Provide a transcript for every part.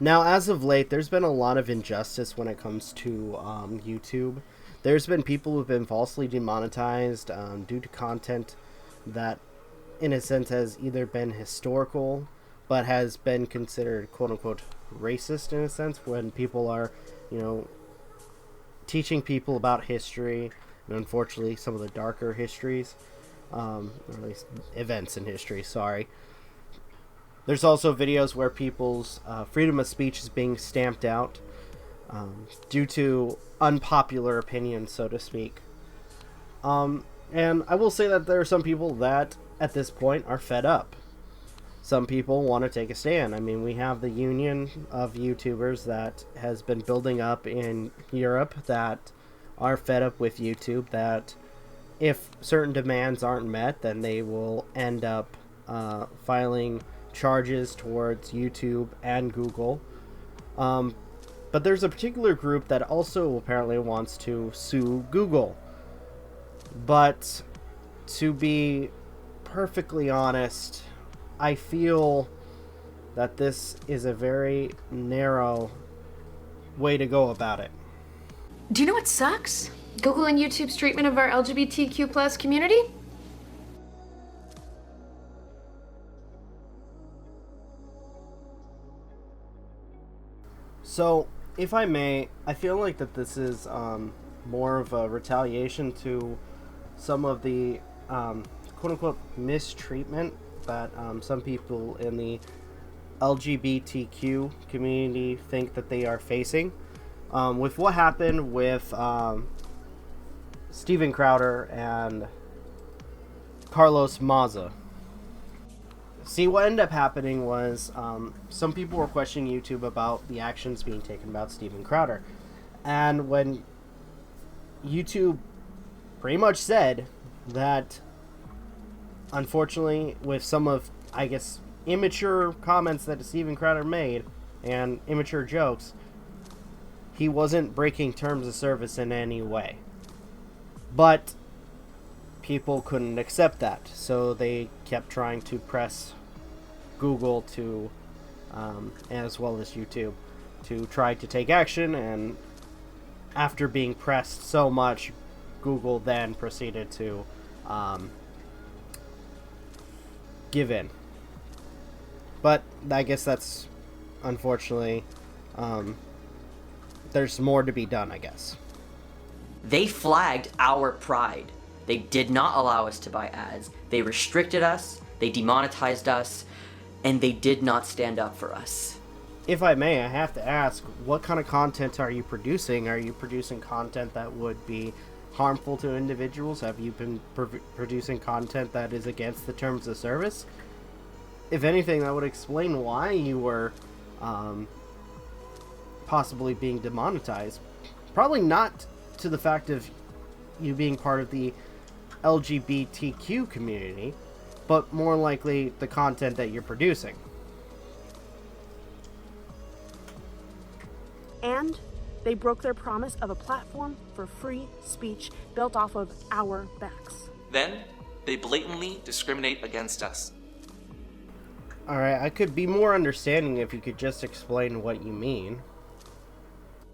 Now, as of late, there's been a lot of injustice when it comes to YouTube. There's been people who've been falsely demonetized due to content that, in a sense, has either been historical, but has been considered quote-unquote racist, in a sense, when people are, teaching people about history, and unfortunately some of the darker histories, or at least events in history, sorry. There's also videos where people's freedom of speech is being stamped out due to unpopular opinions, so to speak. And I will say that there are some people that, at this point, are fed up. Some people want to take a stand. I mean, we have the union of YouTubers that has been building up in Europe that are fed up with YouTube, that if certain demands aren't met, then they will end up filing charges towards YouTube and Google. But there's a particular group that also apparently wants to sue Google. But to be perfectly honest, I feel that this is a very narrow way to go about it. Do you know what sucks? Google and YouTube's treatment of our LGBTQ plus community? So, if I may, I feel like that this is more of a retaliation to some of the quote-unquote mistreatment that some people in the LGBTQ community think that they are facing. With what happened with Steven Crowder and Carlos Maza. See, what ended up happening was some people were questioning YouTube about the actions being taken about Steven Crowder. And when YouTube pretty much said that, unfortunately, with some of, I guess, immature comments that Steven Crowder made and immature jokes, he wasn't breaking terms of service in any way. But people couldn't accept that, so they kept trying to press Google to, as well as YouTube, to try to take action, and after being pressed so much, Google then proceeded to give in. But I guess that's, unfortunately, there's more to be done, I guess. They flagged our pride. They did not allow us to buy ads. They restricted us, they demonetized us, and they did not stand up for us. If I may, I have to ask, what kind of content are you producing? Are you producing content that would be harmful to individuals? Have you been producing content that is against the terms of service? If anything, that would explain why you were possibly being demonetized. Probably not to the fact of you being part of the LGBTQ community, but more likely the content that you're producing. And they broke their promise of a platform for free speech built off of our backs. Then, they blatantly discriminate against us. Alright, I could be more understanding if you could just explain what you mean.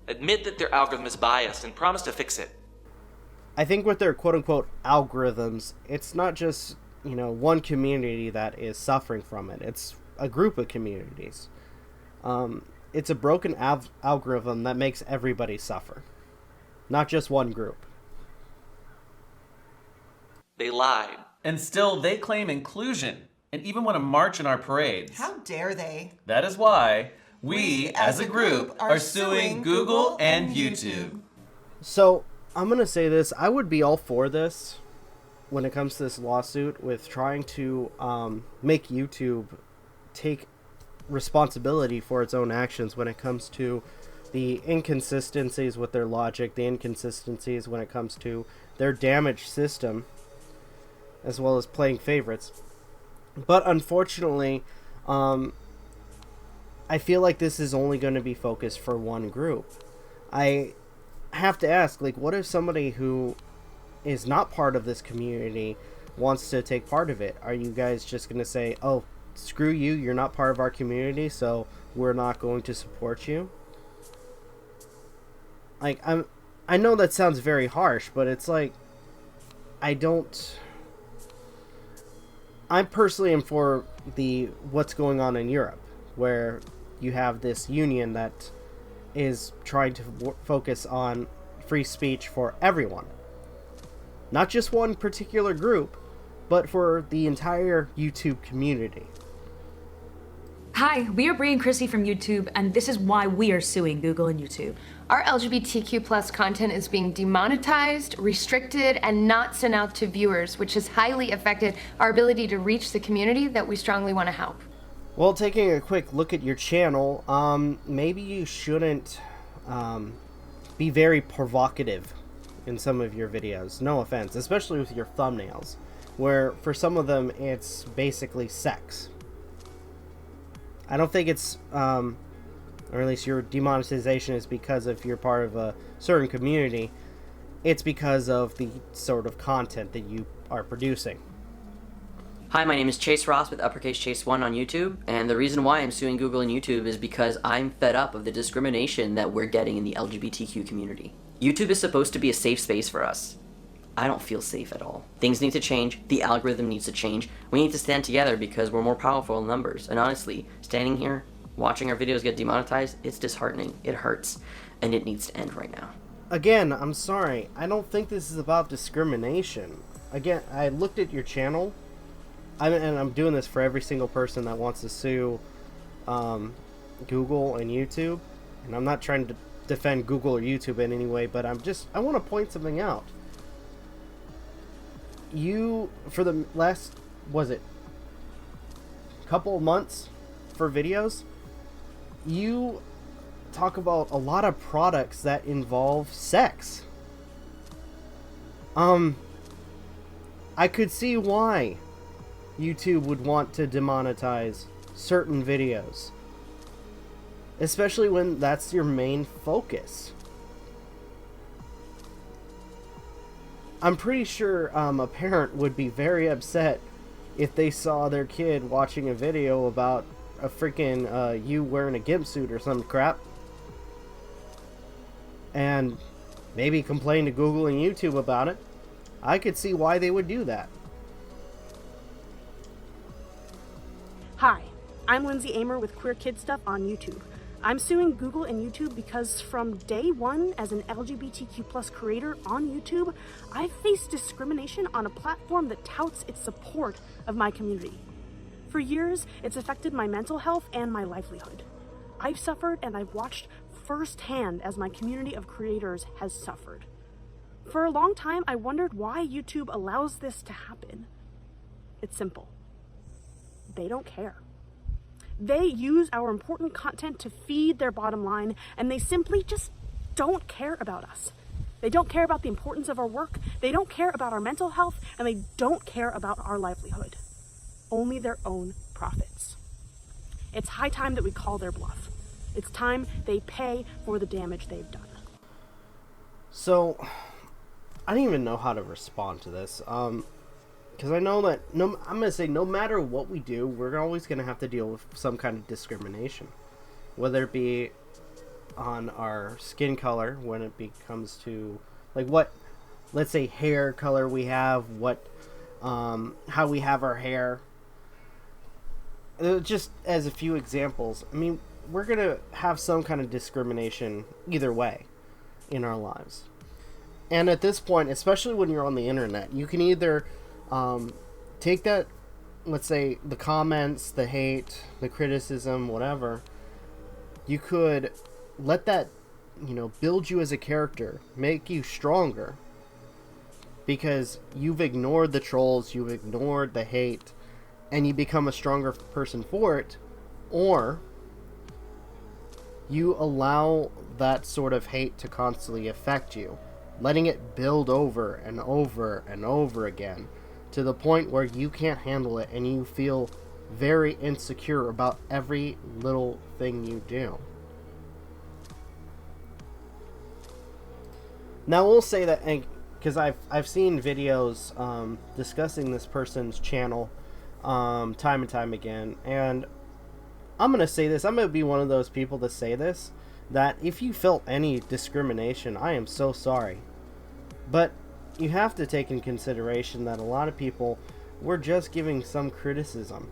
Admit that their algorithm is biased and promise to fix it. I think with their quote-unquote algorithms, it's not just, one community that is suffering from it. It's a group of communities. It's a broken algorithm that makes everybody suffer. Not just one group. They lied. And still, they claim inclusion and even want to march in our parades. How dare they? That is why we, as a group, are suing Google and YouTube. So, I'm going to say this. I would be all for this when it comes to this lawsuit with trying to make YouTube take responsibility for its own actions when it comes to the inconsistencies with their logic, the inconsistencies when it comes to their damaged system, as well as playing favorites. But unfortunately, I feel like this is only going to be focused for one group. I have to ask, what if somebody who is not part of this community wants to take part of it? Are you guys just going to say, oh, screw you, you're not part of our community, so we're not going to support you. Like, I know that sounds very harsh, but it's like, I personally am for what's going on in Europe, where you have this union that is trying to focus on free speech for everyone. Not just one particular group, but for the entire YouTube community. Hi, we are Bree and Chrissy from YouTube, and this is why we are suing Google and YouTube. Our LGBTQ plus content is being demonetized, restricted, and not sent out to viewers, which has highly affected our ability to reach the community that we strongly want to help. Well, taking a quick look at your channel, maybe you shouldn't be very provocative in some of your videos. No offense, especially with your thumbnails, where for some of them it's basically sex. I don't think it's, or at least your demonetization is because if you're part of a certain community. It's because of the sort of content that you are producing. Hi, my name is Chase Ross with uppercase Chase 1 on YouTube, and the reason why I'm suing Google and YouTube is because I'm fed up of the discrimination that we're getting in the LGBTQ community. YouTube is supposed to be a safe space for us. I don't feel safe at all. Things need to change, the algorithm needs to change, we need to stand together because we're more powerful in numbers, and honestly, standing here, watching our videos get demonetized, it's disheartening, it hurts, and it needs to end right now. Again, I'm sorry, I don't think this is about discrimination. Again, I looked at your channel, and I'm doing this for every single person that wants to sue Google and YouTube, and I'm not trying to defend Google or YouTube in any way, but I want to point something out. You, for the last, couple of months for videos, you talk about a lot of products that involve sex. I could see why YouTube would want to demonetize certain videos, especially when that's your main focus. I'm pretty sure a parent would be very upset if they saw their kid watching a video about a freaking you wearing a gimp suit or some crap, and maybe complain to Google and YouTube about it. I could see why they would do that. Hi, I'm Lindsay Amer with Queer Kid Stuff on YouTube. I'm suing Google and YouTube because from day one as an LGBTQ plus creator on YouTube, I've faced discrimination on a platform that touts its support of my community. For years, it's affected my mental health and my livelihood. I've suffered and I've watched firsthand as my community of creators has suffered. For a long time, I wondered why YouTube allows this to happen. It's simple. They don't care. They use our important content to feed their bottom line, and they simply just don't care about us. They don't care about the importance of our work, they don't care about our mental health, and they don't care about our livelihood. Only their own profits. It's high time that we call their bluff. It's time they pay for the damage they've done. So, I don't even know how to respond to this. Because I know that, I'm going to say, no matter what we do, we're always going to have to deal with some kind of discrimination. Whether it be on our skin color, when it comes to, like, what, let's say, hair color we have, how we have our hair. Just as a few examples, I mean, we're going to have some kind of discrimination either way in our lives. And at this point, especially when you're on the internet, you can either take that, let's say, the comments, the hate, the criticism, whatever, you could let that, build you as a character, make you stronger, because you've ignored the trolls, you've ignored the hate, and you become a stronger person for it, or you allow that sort of hate to constantly affect you, letting it build over and over and over again, to the point where you can't handle it and you feel very insecure about every little thing you do. Now, we'll say that, because I've seen videos discussing this person's channel time and time again. And I'm going to say this. I'm going to be one of those people to say this, that if you felt any discrimination, I am so sorry. But you have to take in consideration that a lot of people were just giving some criticism.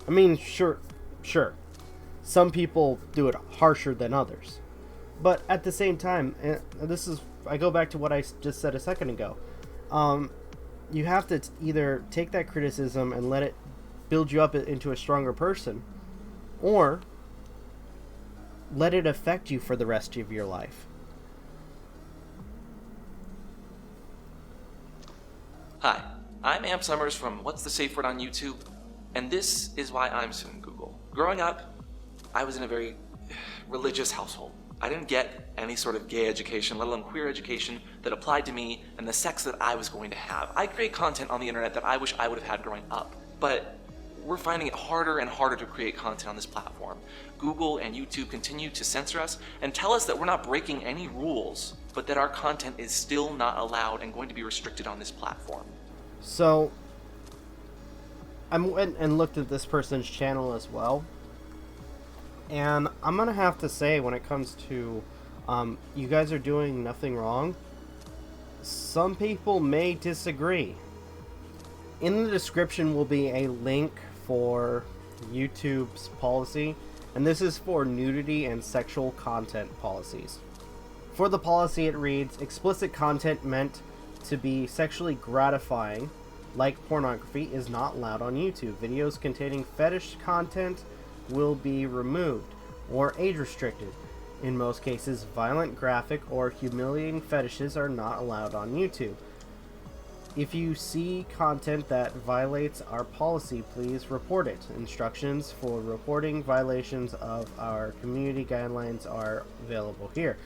I mean, sure. Some people do it harsher than others. But at the same time, I go back to what I just said a second ago. You have to either take that criticism and let it build you up into a stronger person, or let it affect you for the rest of your life. Hi, I'm Amp Summers from What's the Safe Word on YouTube, and this is why I'm suing Google. Growing up, I was in a very religious household. I didn't get any sort of gay education, let alone queer education, that applied to me and the sex that I was going to have. I create content on the internet that I wish I would have had growing up, but we're finding it harder and harder to create content on this platform. Google and YouTube continue to censor us and tell us that we're not breaking any rules, but that our content is still not allowed and going to be restricted on this platform. So, I went and looked at this person's channel as well. And I'm going to have to say, when it comes to you guys are doing nothing wrong, some people may disagree. In the description will be a link for YouTube's policy, and this is for nudity and sexual content policies. For the policy, it reads, explicit content meant to be sexually gratifying, like pornography, is not allowed on YouTube. Videos containing fetish content will be removed or age restricted. In most cases, violent, graphic, or humiliating fetishes are not allowed on YouTube. If you see content that violates our policy, please report it. Instructions for reporting violations of our community guidelines are available here.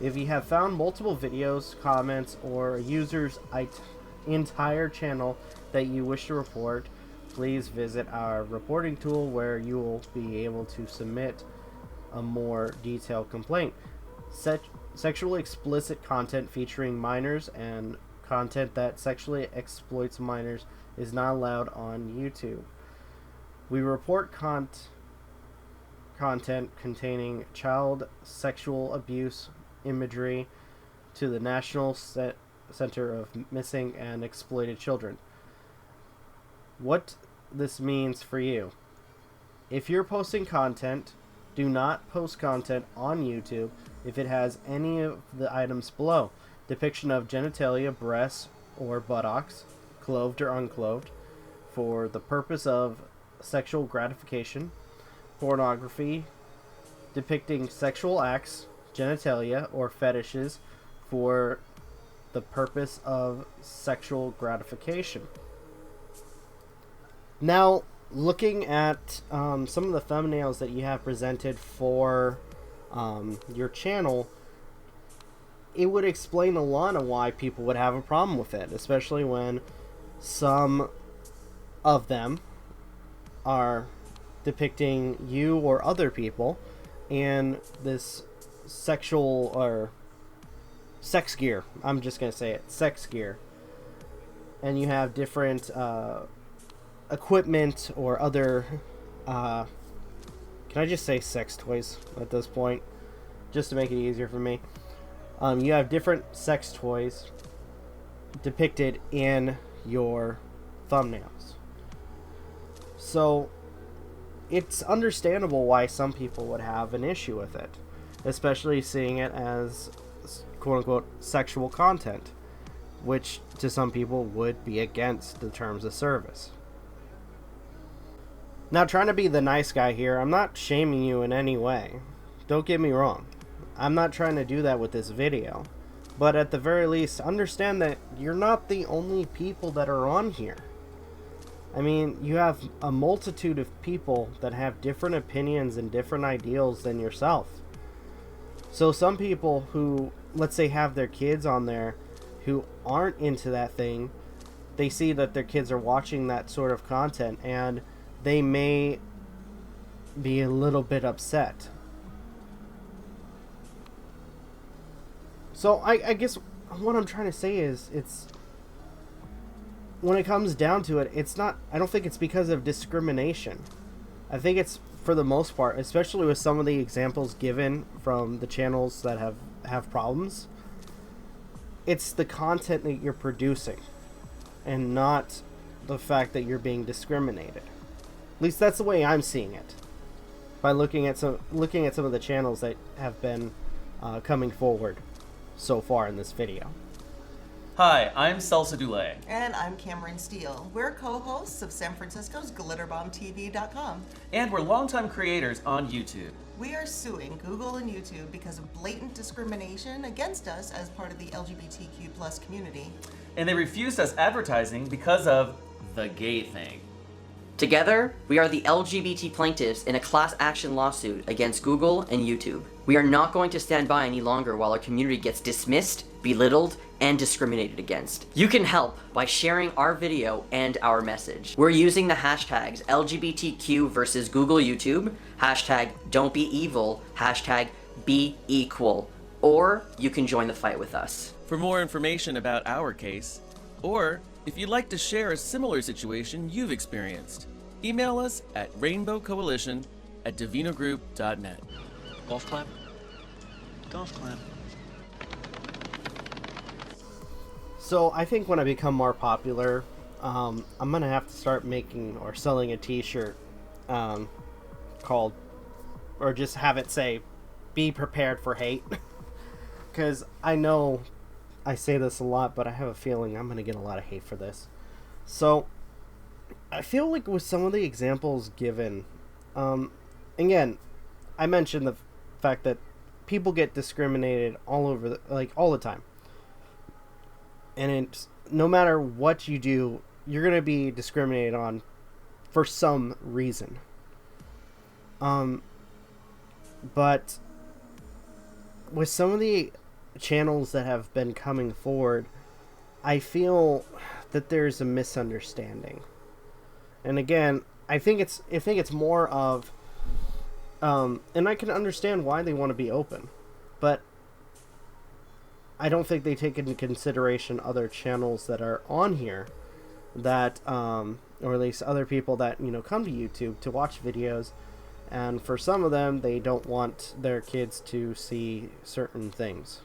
If you have found multiple videos, comments, or a user's entire channel that you wish to report, please visit our reporting tool, where you will be able to submit a more detailed complaint. Sexually explicit content featuring minors and content that sexually exploits minors is not allowed on YouTube. We report content containing child sexual abuse imagery to the National Center of Missing and Exploited Children. What this means for you: if you're posting content, do not post content on YouTube if it has any of the items below: depiction of genitalia, breasts, or buttocks, clothed or unclothed, for the purpose of sexual gratification; pornography depicting sexual acts, genitalia, or fetishes for the purpose of sexual gratification. Now, looking at some of the thumbnails that you have presented for your channel, it would explain a lot of why people would have a problem with it, especially when some of them are depicting you or other people in this sexual or sex gear. I'm just going to say it, sex gear. And you have different equipment or other can I just say sex toys at this point, just to make it easier for me? You have different sex toys depicted in your thumbnails, so it's understandable why some people would have an issue with it, especially seeing it as quote-unquote sexual content, which to some people would be against the terms of service. Now, trying to be the nice guy here, I'm not shaming you in any way. Don't get me wrong. I'm not trying to do that with this video. But at the very least, understand that you're not the only people that are on here. I mean, you have a multitude of people that have different opinions and different ideals than yourself. So some people who, let's say, have their kids on there who aren't into that thing, they see that their kids are watching that sort of content, and they may be a little bit upset. So I guess what I'm trying to say is, when it comes down to it, it's not, I don't think it's because of discrimination. I think it's, for the most part, especially with some of the examples given from the channels that have problems, it's the content that you're producing and not the fact that you're being discriminated. At least that's the way I'm seeing it, by looking at some of the channels that have been coming forward so far in this video. Hi, I'm Salsa Dulé. And I'm Cameron Steele. We're co-hosts of San Francisco's GlitterbombTV.com. And we're longtime creators on YouTube. We are suing Google and YouTube because of blatant discrimination against us as part of the LGBTQ plus community. And they refused us advertising because of the gay thing. Together, we are the LGBT plaintiffs in a class action lawsuit against Google and YouTube. We are not going to stand by any longer while our community gets dismissed, belittled, and discriminated against. You can help by sharing our video and our message. We're using the hashtags LGBTQ versus Google YouTube, hashtag don't be evil, hashtag be equal, or you can join the fight with us. For more information about our case, or if you'd like to share a similar situation you've experienced, email us at rainbowcoalition@divinogroup.net. Golf clap? Golf clap. So I think when I become more popular, I'm gonna have to start making or selling a t-shirt called, or just have it say, be prepared for hate. Because I know I say this a lot, but I have a feeling I'm going to get a lot of hate for this. So, I feel like with some of the examples given, again, I mentioned the fact that people get discriminated all over, all the time. And it's, no matter what you do, you're going to be discriminated on for some reason. But with some of the channels that have been coming forward, I feel that there's a misunderstanding. And again, I think it's more of and I can understand why they want to be open, but I don't think they take into consideration other channels that are on here that or at least other people that, you know, come to YouTube to watch videos, and for some of them they don't want their kids to see certain things.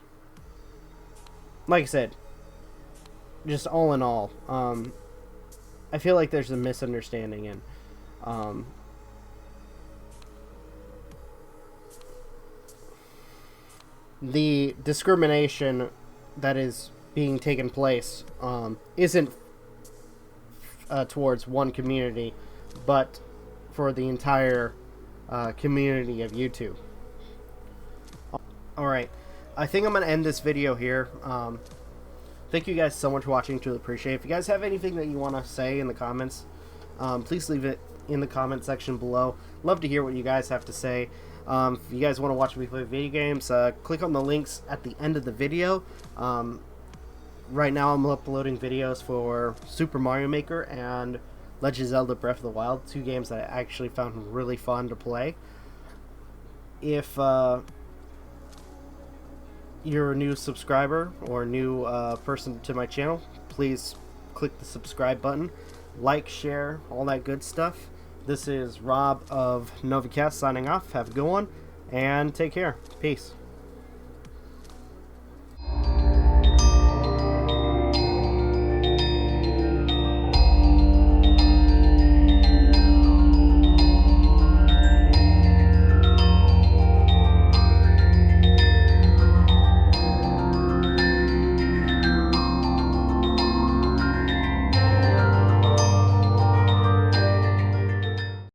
Like I said, just all in all, I feel like there's a misunderstanding, and the discrimination that is being taken place isn't towards one community, but for the entire community of YouTube. Alright, I think I'm going to end this video here. Thank you guys so much for watching. Truly appreciate it. If you guys have anything that you want to say in the comments, please leave it in the comment section below. Love to hear what you guys have to say. If you guys want to watch me play video games, click on the links at the end of the video. Right now I'm uploading videos for Super Mario Maker and Legend of Zelda Breath of the Wild, two games that I actually found really fun to play. If you're a new subscriber or a new person to my channel, please click the subscribe button, like, share, all that good stuff. This is Rob of Novakast signing off. Have a good one, and take care. Peace.